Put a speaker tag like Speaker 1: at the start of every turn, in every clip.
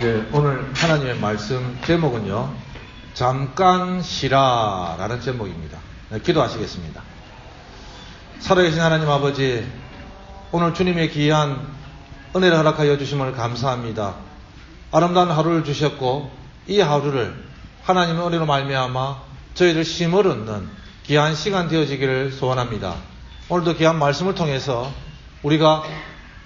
Speaker 1: 네, 오늘 하나님의 말씀 제목은요, 잠깐 쉬라라는 제목입니다. 네, 기도하시겠습니다. 살아계신 하나님 아버지, 오늘 주님의 귀한 은혜를 허락하여 주심을 감사합니다. 아름다운 하루를 주셨고 이 하루를 하나님의 은혜로 말미암아 저희들 쉼을 얻는 귀한 시간 되어지기를 소원합니다. 오늘도 귀한 말씀을 통해서 우리가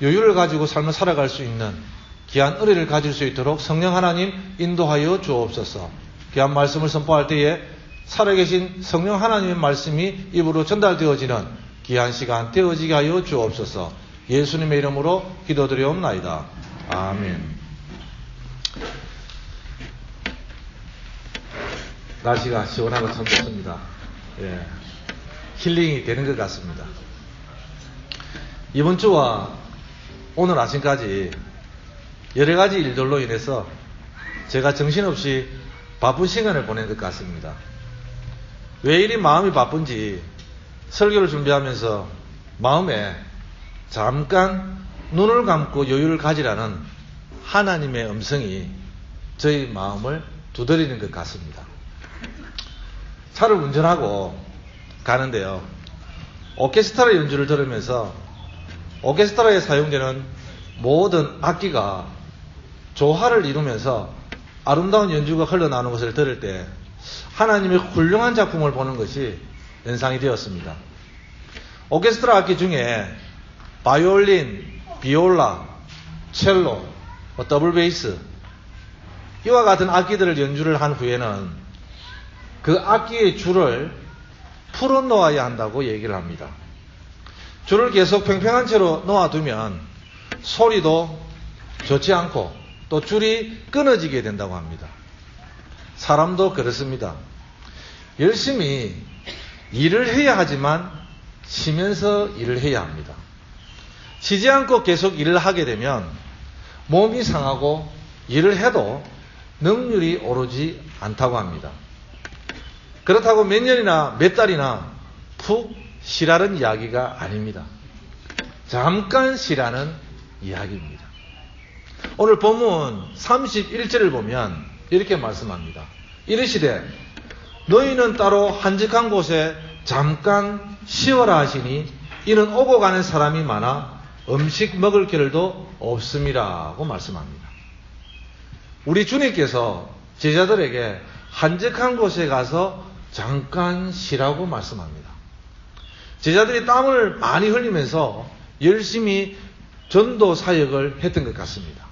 Speaker 1: 여유를 가지고 삶을 살아갈 수 있는 귀한 은혜를 가질 수 있도록 성령 하나님 인도하여 주옵소서. 귀한 말씀을 선포할 때에 살아계신 성령 하나님의 말씀이 입으로 전달되어지는 귀한 시간 되어지게 하여 주옵소서. 예수님의 이름으로 기도드리옵나이다. 아멘. 날씨가 시원하고 참 좋습니다. 예, 힐링이 되는 것 같습니다. 이번 주와 오늘 아침까지 여러 가지 일들로 인해서 제가 정신없이 바쁜 시간을 보낸 것 같습니다. 왜 이리 마음이 바쁜지 설교를 준비하면서 마음에 잠깐 눈을 감고 여유를 가지라는 하나님의 음성이 저희 마음을 두드리는 것 같습니다. 차를 운전하고 가는데요, 오케스트라 연주를 들으면서 오케스트라에 사용되는 모든 악기가 조화를 이루면서 아름다운 연주가 흘러나오는 것을 들을 때 하나님의 훌륭한 작품을 보는 것이 연상이 되었습니다. 오케스트라 악기 중에 바이올린, 비올라, 첼로, 더블 베이스 이와 같은 악기들을 연주를 한 후에는 그 악기의 줄을 풀어놓아야 한다고 얘기를 합니다. 줄을 계속 팽팽한 채로 놓아두면 소리도 좋지 않고 또 줄이 끊어지게 된다고 합니다. 사람도 그렇습니다. 열심히 일을 해야 하지만 쉬면서 일을 해야 합니다. 쉬지 않고 계속 일을 하게 되면 몸이 상하고 일을 해도 능률이 오르지 않다고 합니다. 그렇다고 몇 년이나 몇 달이나 푹 쉬라는 이야기가 아닙니다. 잠깐 쉬라는 이야기입니다. 오늘 본문 31절을 보면 이렇게 말씀합니다. 이르시되 너희는 따로 한적한 곳에 잠깐 쉬어라 하시니 이는 오고 가는 사람이 많아 음식 먹을 겨를도 없음이라고 말씀합니다. 우리 주님께서 제자들에게 한적한 곳에 가서 잠깐 쉬라고 말씀합니다. 제자들이 땀을 많이 흘리면서 열심히 전도 사역을 했던 것 같습니다.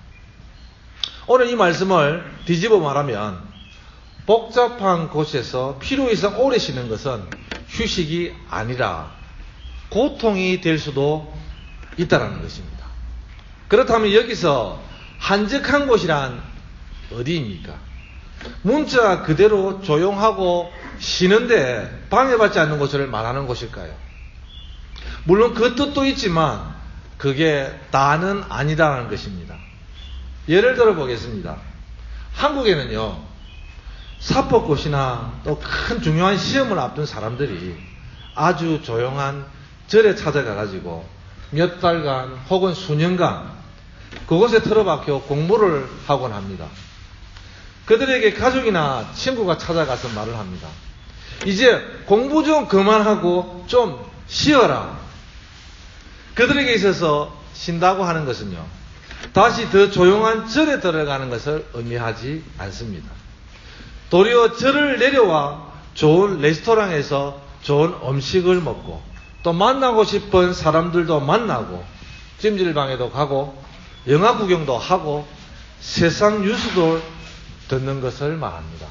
Speaker 1: 오늘 이 말씀을 뒤집어 말하면 복잡한 곳에서 필요 이상 오래 쉬는 것은 휴식이 아니라 고통이 될 수도 있다는 것입니다. 그렇다면 여기서 한적한 곳이란 어디입니까? 문자 그대로 조용하고 쉬는데 방해받지 않는 곳을 말하는 곳일까요? 물론 그 뜻도 있지만 그게 다는 아니다라는 것입니다. 예를 들어 보겠습니다. 한국에는요, 사법고시나 또 큰 중요한 시험을 앞둔 사람들이 아주 조용한 절에 찾아가가지고 몇 달간 혹은 수년간 그곳에 틀어박혀 공부를 하곤 합니다. 그들에게 가족이나 친구가 찾아가서 말을 합니다. 이제 공부 좀 그만하고 좀 쉬어라. 그들에게 있어서 쉰다고 하는 것은요, 다시 더 조용한 절에 들어가는 것을 의미하지 않습니다. 도리어 절을 내려와 좋은 레스토랑에서 좋은 음식을 먹고 또 만나고 싶은 사람들도 만나고 찜질방에도 가고 영화 구경도 하고 세상 뉴스도 듣는 것을 말합니다.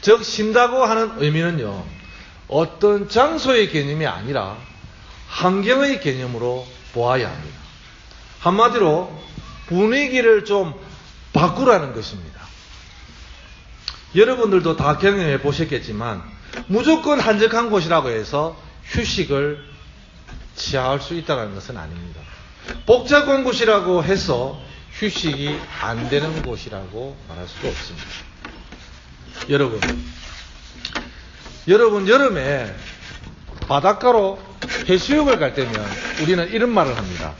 Speaker 1: 즉 쉰다고 하는 의미는요, 어떤 장소의 개념이 아니라 환경의 개념으로 보아야 합니다. 한마디로 분위기를 좀 바꾸라는 것입니다. 여러분들도 다 경험해 보셨겠지만 무조건 한적한 곳이라고 해서 휴식을 취할 수 있다는 것은 아닙니다. 복잡한 곳이라고 해서 휴식이 안 되는 곳이라고 말할 수도 없습니다. 여러분 여름에 바닷가로 해수욕을 갈 때면 우리는 이런 말을 합니다.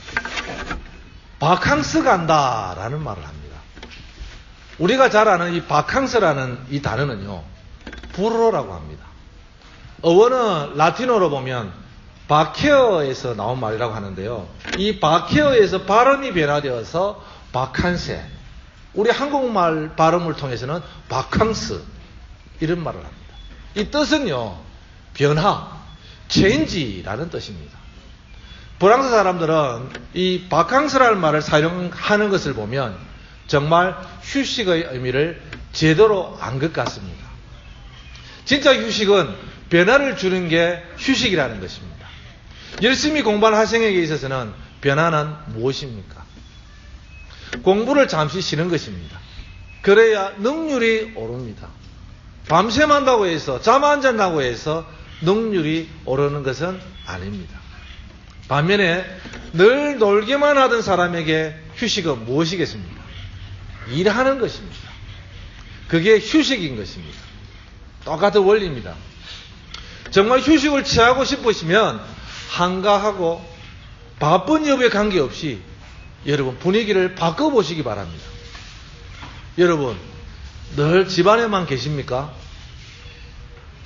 Speaker 1: 바캉스 간다라는 말을 합니다. 우리가 잘 아는 이 바캉스라는 이 단어는요, 불어라고 합니다. 어원은 라틴어로 보면 바케어에서 나온 말이라고 하는데요. 이 바케어에서 발음이 변화되어서 바칸세, 우리 한국말 발음을 통해서는 바캉스, 이런 말을 합니다. 이 뜻은요, 변화, 체인지라는 뜻입니다. 프랑스 사람들은 이 바캉스라는 말을 사용하는 것을 보면 정말 휴식의 의미를 제대로 안 것 같습니다. 진짜 휴식은 변화를 주는 게 휴식이라는 것입니다. 열심히 공부한 학생에게 있어서는 변화는 무엇입니까? 공부를 잠시 쉬는 것입니다. 그래야 능률이 오릅니다. 밤샘한다고 해서, 잠 안 잔다고 해서 능률이 오르는 것은 아닙니다. 반면에 늘 놀기만 하던 사람에게 휴식은 무엇이겠습니까? 일하는 것입니다. 그게 휴식인 것입니다. 똑같은 원리입니다. 정말 휴식을 취하고 싶으시면 한가하고 바쁜 여부에 관계없이 여러분 분위기를 바꿔보시기 바랍니다. 여러분 늘 집안에만 계십니까?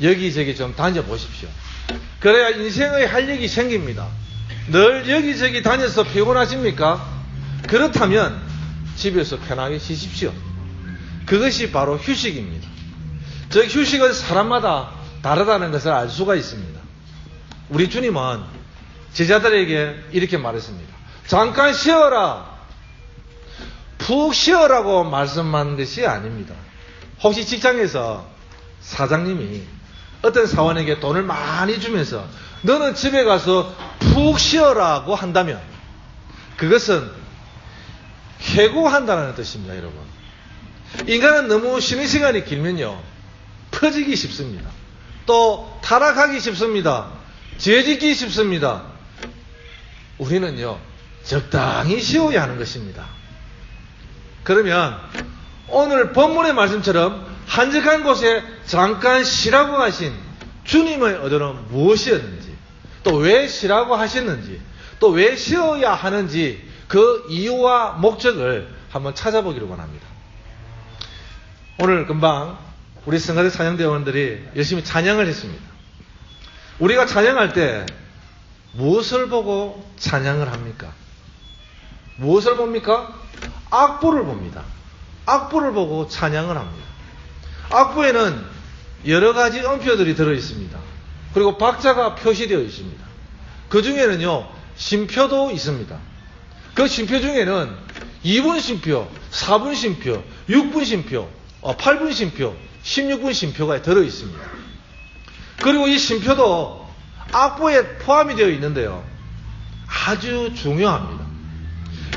Speaker 1: 여기저기 좀 다녀보십시오. 그래야 인생의 활력이 생깁니다. 늘 여기저기 다녀서 피곤하십니까? 그렇다면 집에서 편하게 쉬십시오. 그것이 바로 휴식입니다. 즉 휴식은 사람마다 다르다는 것을 알 수가 있습니다. 우리 주님은 제자들에게 이렇게 말했습니다. 잠깐 쉬어라. 푹 쉬어라고 말씀한 것이 아닙니다. 혹시 직장에서 사장님이 어떤 사원에게 돈을 많이 주면서 너는 집에 가서 푹 쉬어라고 한다면 그것은 해고한다는 뜻입니다, 여러분. 인간은 너무 쉬는 시간이 길면요, 퍼지기 쉽습니다. 또 타락하기 쉽습니다. 죄짓기 쉽습니다. 우리는요, 적당히 쉬어야 하는 것입니다. 그러면 오늘 본문의 말씀처럼 한적한 곳에 잠깐 쉬라고 하신 주님의 의도는 무엇이었는지, 또 왜 쉬라고 하셨는지, 또 왜 쉬어야 하는지 그 이유와 목적을 한번 찾아보기를 원합니다. 오늘 금방 우리 성가대 찬양대원들이 열심히 찬양을 했습니다. 우리가 찬양할 때 무엇을 보고 찬양을 합니까? 무엇을 봅니까? 악보를 봅니다. 악보를 보고 찬양을 합니다. 악보에는 여러 가지 음표들이 들어있습니다. 그리고 박자가 표시되어 있습니다. 그 중에는요, 심표도 있습니다. 그 심표 중에는 2분 심표, 4분 심표, 6분 심표, 8분 심표, 16분 심표가 들어있습니다. 그리고 이 심표도 악보에 포함이 되어 있는데요, 아주 중요합니다.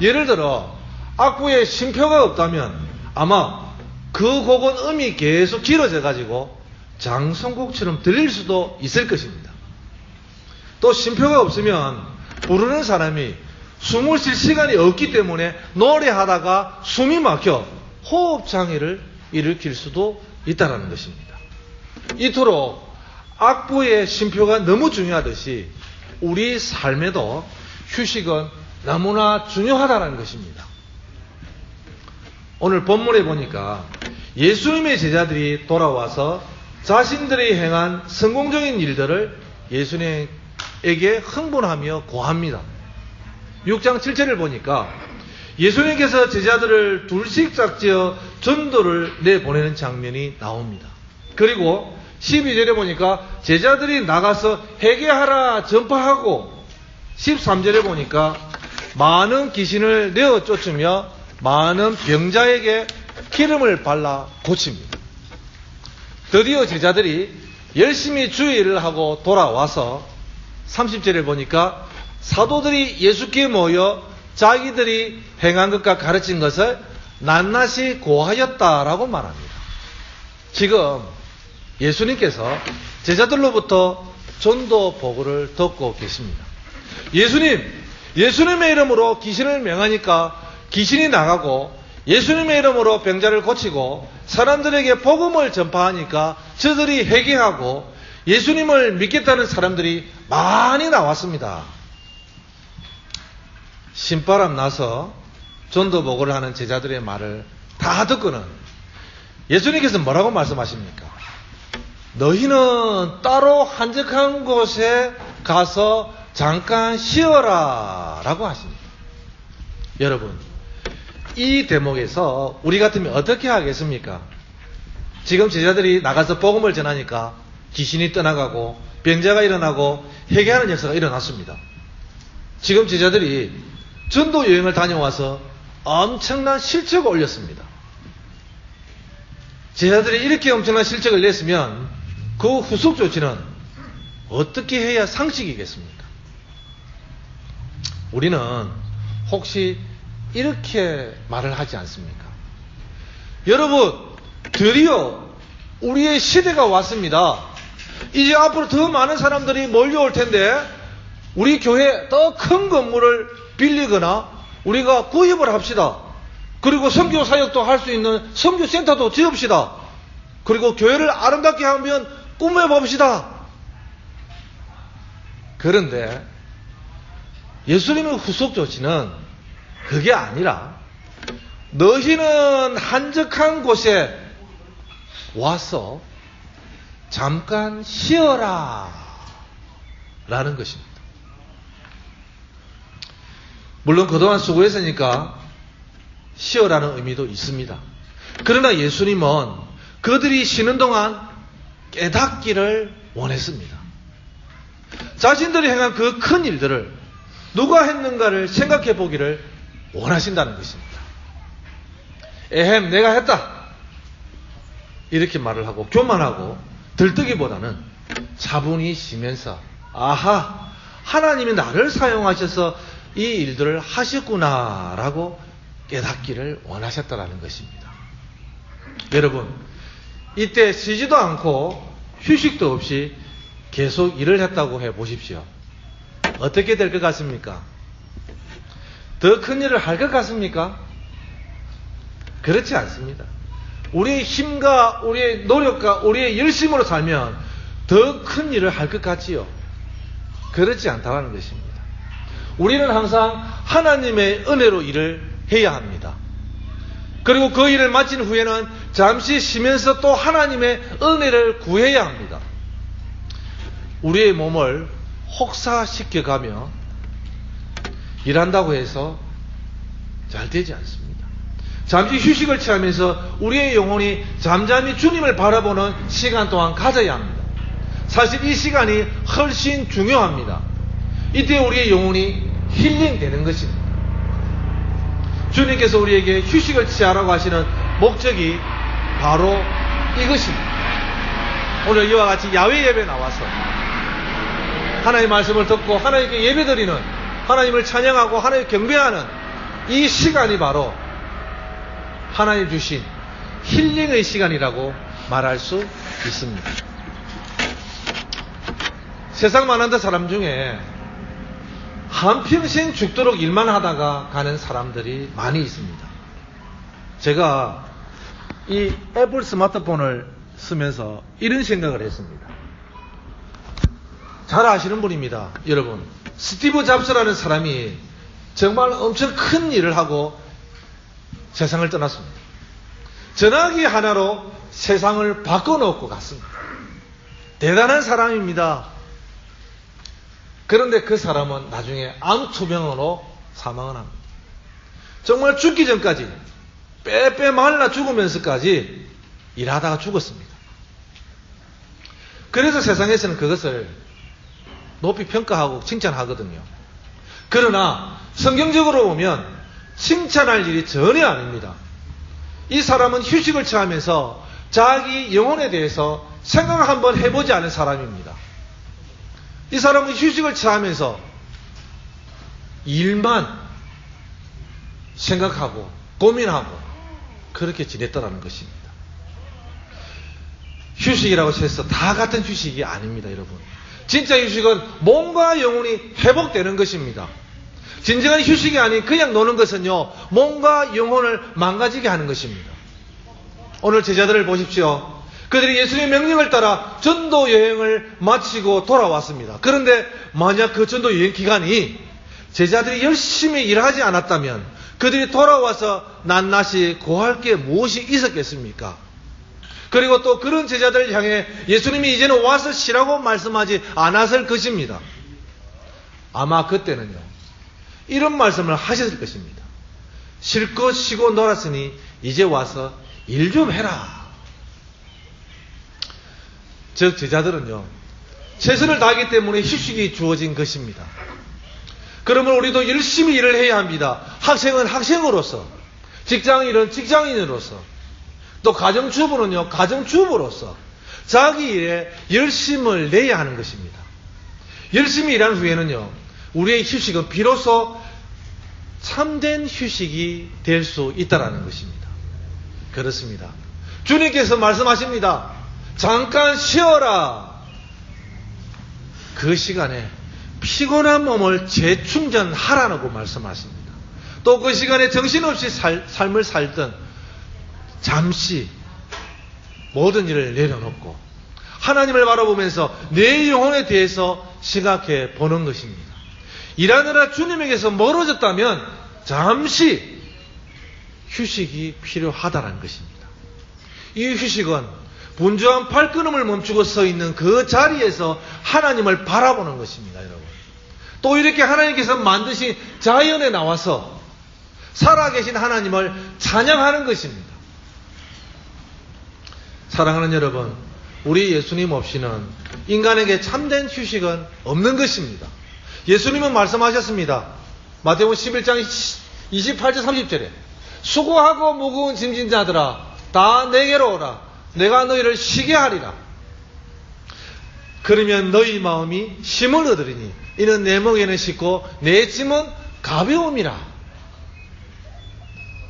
Speaker 1: 예를 들어 악보에 심표가 없다면 아마 그 곡은 음이 계속 길어져 가지고 장성곡처럼 들릴 수도 있을 것입니다. 또 심표가 없으면 부르는 사람이 숨을 쉴 시간이 없기 때문에 노래하다가 숨이 막혀 호흡장애를 일으킬 수도 있다는 것입니다. 이토록 악보의 심표가 너무 중요하듯이 우리 삶에도 휴식은 너무나 중요하다는 것입니다. 오늘 본문에 보니까 예수님의 제자들이 돌아와서 자신들이 행한 성공적인 일들을 예수님에게 흥분하며 고합니다. 6장 7절을 보니까 예수님께서 제자들을 둘씩 짝지어 전도를 내보내는 장면이 나옵니다. 그리고 12절에 보니까 제자들이 나가서 회개하라 전파하고, 13절에 보니까 많은 귀신을 내어 쫓으며 많은 병자에게 기름을 발라 고칩니다. 드디어 제자들이 열심히 주의 일을 하고 돌아와서 30절에 보니까 사도들이 예수께 모여 자기들이 행한 것과 가르친 것을 낱낱이 고하였다라고 말합니다. 지금 예수님께서 제자들로부터 전도 보고를 듣고 계십니다. 예수님의 이름으로 귀신을 명하니까 귀신이 나가고, 예수님의 이름으로 병자를 고치고, 사람들에게 복음을 전파하니까 저들이 회개하고 예수님을 믿겠다는 사람들이 많이 나왔습니다. 신바람 나서 전도 보고를 하는 제자들의 말을 다 듣고는 예수님께서 뭐라고 말씀하십니까? 너희는 따로 한적한 곳에 가서 잠깐 쉬어라 라고 하십니다. 여러분, 이 대목에서 우리 같으면 어떻게 하겠습니까? 지금 제자들이 나가서 복음을 전하니까 귀신이 떠나가고 병자가 일어나고 회개하는 역사가 일어났습니다. 지금 제자들이 전도 여행을 다녀와서 엄청난 실적을 올렸습니다. 제자들이 이렇게 엄청난 실적을 냈으면 그 후속 조치는 어떻게 해야 상식이겠습니까? 우리는 혹시 이렇게 말을 하지 않습니까? 여러분, 드디어 우리의 시대가 왔습니다. 이제 앞으로 더 많은 사람들이 몰려올 텐데 우리 교회 더 큰 건물을 빌리거나 우리가 구입을 합시다. 그리고 선교 사역도 할 수 있는 선교센터도 지읍시다. 그리고 교회를 아름답게 하면 꾸며봅시다. 그런데 예수님의 후속 조치는 그게 아니라 너희는 한적한 곳에 와서 잠깐 쉬어라 라는 것입니다. 물론 그동안 수고했으니까 쉬어라는 의미도 있습니다. 그러나 예수님은 그들이 쉬는 동안 깨닫기를 원했습니다. 자신들이 행한 그 큰 일들을 누가 했는가를 생각해 보기를 원하신다는 것입니다. 에헴, 내가 했다. 이렇게 말을 하고 교만하고 들뜨기보다는 차분히 쉬면서 아하, 하나님이 나를 사용하셔서 이 일들을 하셨구나라고 깨닫기를 원하셨다라는 것입니다. 여러분, 이때 쉬지도 않고 휴식도 없이 계속 일을 했다고 해보십시오. 어떻게 될 것 같습니까? 더 큰 일을 할 것 같습니까? 그렇지 않습니다. 우리의 힘과 우리의 노력과 우리의 열심으로 살면 더 큰 일을 할 것 같지요. 그렇지 않다는 것입니다. 우리는 항상 하나님의 은혜로 일을 해야 합니다. 그리고 그 일을 마친 후에는 잠시 쉬면서 또 하나님의 은혜를 구해야 합니다. 우리의 몸을 혹사시켜가며 일한다고 해서 잘 되지 않습니다. 잠시 휴식을 취하면서 우리의 영혼이 잠잠히 주님을 바라보는 시간 또한 가져야 합니다. 사실 이 시간이 훨씬 중요합니다. 이때 우리의 영혼이 힐링되는 것입니다. 주님께서 우리에게 휴식을 취하라고 하시는 목적이 바로 이것입니다. 오늘 이와 같이 야외 예배 나와서 하나님의 말씀을 듣고 하나님께 예배드리는, 하나님을 찬양하고 하나님을 경배하는 이 시간이 바로 하나님 주신 힐링의 시간이라고 말할 수 있습니다. 세상 많은 사람 중에 한평생 죽도록 일만 하다가 가는 사람들이 많이 있습니다. 제가 이 애플 스마트폰을 쓰면서 이런 생각을 했습니다. 잘 아시는 분입니다. 여러분, 스티브 잡스라는 사람이 정말 엄청 큰 일을 하고 세상을 떠났습니다. 전화기 하나로 세상을 바꿔놓고 갔습니다. 대단한 사람입니다. 그런데 그 사람은 나중에 암투병으로 사망을 합니다. 정말 죽기 전까지 빼빼 말라 죽으면서까지 일하다가 죽었습니다. 그래서 세상에서는 그것을 높이 평가하고 칭찬하거든요. 그러나 성경적으로 보면 칭찬할 일이 전혀 아닙니다. 이 사람은 휴식을 취하면서 자기 영혼에 대해서 생각 한번 해보지 않은 사람입니다. 이 사람은 휴식을 취하면서 일만 생각하고 고민하고 그렇게 지냈다라는 것입니다. 휴식이라고 해서 다 같은 휴식이 아닙니다, 여러분. 진짜 휴식은 몸과 영혼이 회복되는 것입니다. 진정한 휴식이 아닌 그냥 노는 것은요, 몸과 영혼을 망가지게 하는 것입니다. 오늘 제자들을 보십시오. 그들이 예수님의 명령을 따라 전도 여행을 마치고 돌아왔습니다. 그런데 만약 그 전도 여행 기간이 제자들이 열심히 일하지 않았다면 그들이 돌아와서 낱낱이 고할 게 무엇이 있었겠습니까? 그리고 또 그런 제자들을 향해 예수님이 이제는 와서 쉬라고 말씀하지 않았을 것입니다. 아마 그때는요, 이런 말씀을 하셨을 것입니다. 실컷 쉬고 놀았으니 이제 와서 일 좀 해라. 즉 제자들은요, 최선을 다하기 때문에 휴식이 주어진 것입니다. 그러면 우리도 열심히 일을 해야 합니다. 학생은 학생으로서, 직장인은 직장인으로서, 또 가정주부는요, 가정주부로서 자기 일에 열심을 내야 하는 것입니다. 열심히 일한 후에는요, 우리의 휴식은 비로소 참된 휴식이 될 수 있다는 것입니다. 그렇습니다. 주님께서 말씀하십니다. 잠깐 쉬어라. 그 시간에 피곤한 몸을 재충전하라고 말씀하십니다. 또 그 시간에 정신없이 삶을 살던 잠시 모든 일을 내려놓고 하나님을 바라보면서 내 영혼에 대해서 생각해 보는 것입니다. 일하느라 주님에게서 멀어졌다면 잠시 휴식이 필요하다는 것입니다. 이 휴식은 분주한 발걸음을 멈추고 서 있는 그 자리에서 하나님을 바라보는 것입니다, 여러분. 또 이렇게 하나님께서 만드신 자연에 나와서 살아계신 하나님을 찬양하는 것입니다. 사랑하는 여러분, 우리 예수님 없이는 인간에게 참된 휴식은 없는 것입니다. 예수님은 말씀하셨습니다. 마태복음 11장 28절 30절에 수고하고 무거운 짐진 자들아 다 내게로 오라. 내가 너희를 쉬게 하리라. 그러면 너희 마음이 쉼을 얻으리니 이는 내 멍에는 쉽고 내 짐은 가벼움이라.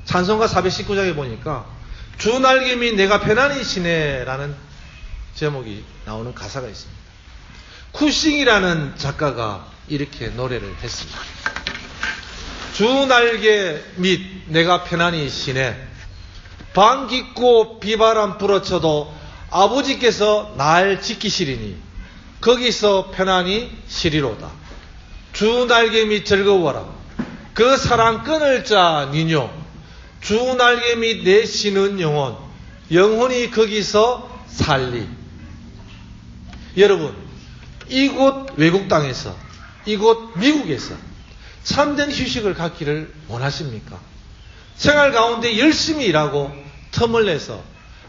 Speaker 1: 찬송가 419장에 보니까 주 날개미 내가 편안히 쉬네 라는 제목이 나오는 가사가 있습니다. 쿠싱이라는 작가가 이렇게 노래를 했습니다. 주 날개 밑 내가 편안히 쉬네. 방 깊고 비바람 불어쳐도 아버지께서 날 지키시리니 거기서 편안히 쉬리로다. 주 날개 밑 즐거워라. 그 사랑 끊을 자 니뇨. 주 날개 밑 내 쉬는 영혼. 영혼이 거기서 살리. 여러분, 이곳 외국 땅에서, 이곳 미국에서 참된 휴식을 갖기를 원하십니까? 생활 가운데 열심히 일하고 틈을 내서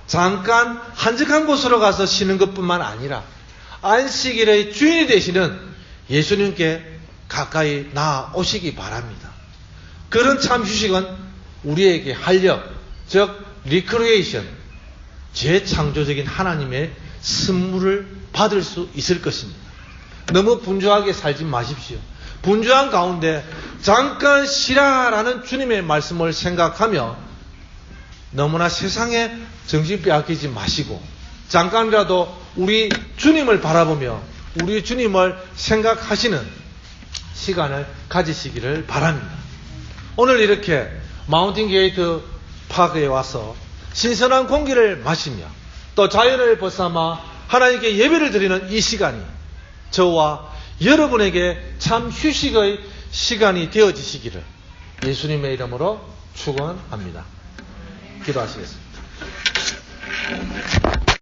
Speaker 1: 잠깐 한적한 곳으로 가서 쉬는 것뿐만 아니라 안식일의 주인이 되시는 예수님께 가까이 나오시기 바랍니다. 그런 참 휴식은 우리에게 활력, 즉 리크리에이션, 재창조적인 하나님의 선물을 받을 수 있을 것입니다. 너무 분주하게 살지 마십시오. 분주한 가운데 잠깐 쉬라라는 주님의 말씀을 생각하며 너무나 세상에 정신 빼앗기지 마시고 잠깐이라도 우리 주님을 바라보며 우리 주님을 생각하시는 시간을 가지시기를 바랍니다. 오늘 이렇게 마운틴 게이트 파크에 와서 신선한 공기를 마시며 또 자연을 벗삼아 하나님께 예배를 드리는 이 시간이 저와 여러분에게 참 휴식의 시간이 되어지시기를 예수님의 이름으로 축원합니다. 기도하시겠습니다.